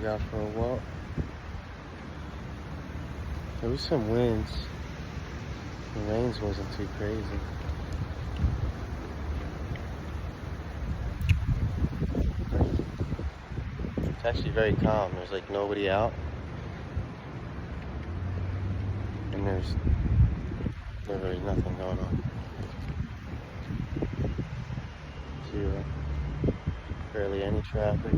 dog out for a walk. There was some winds. The rains wasn't too crazy. It's actually very calm. There's like nobody out. And there's literally nothing going on. Zero. Barely any traffic.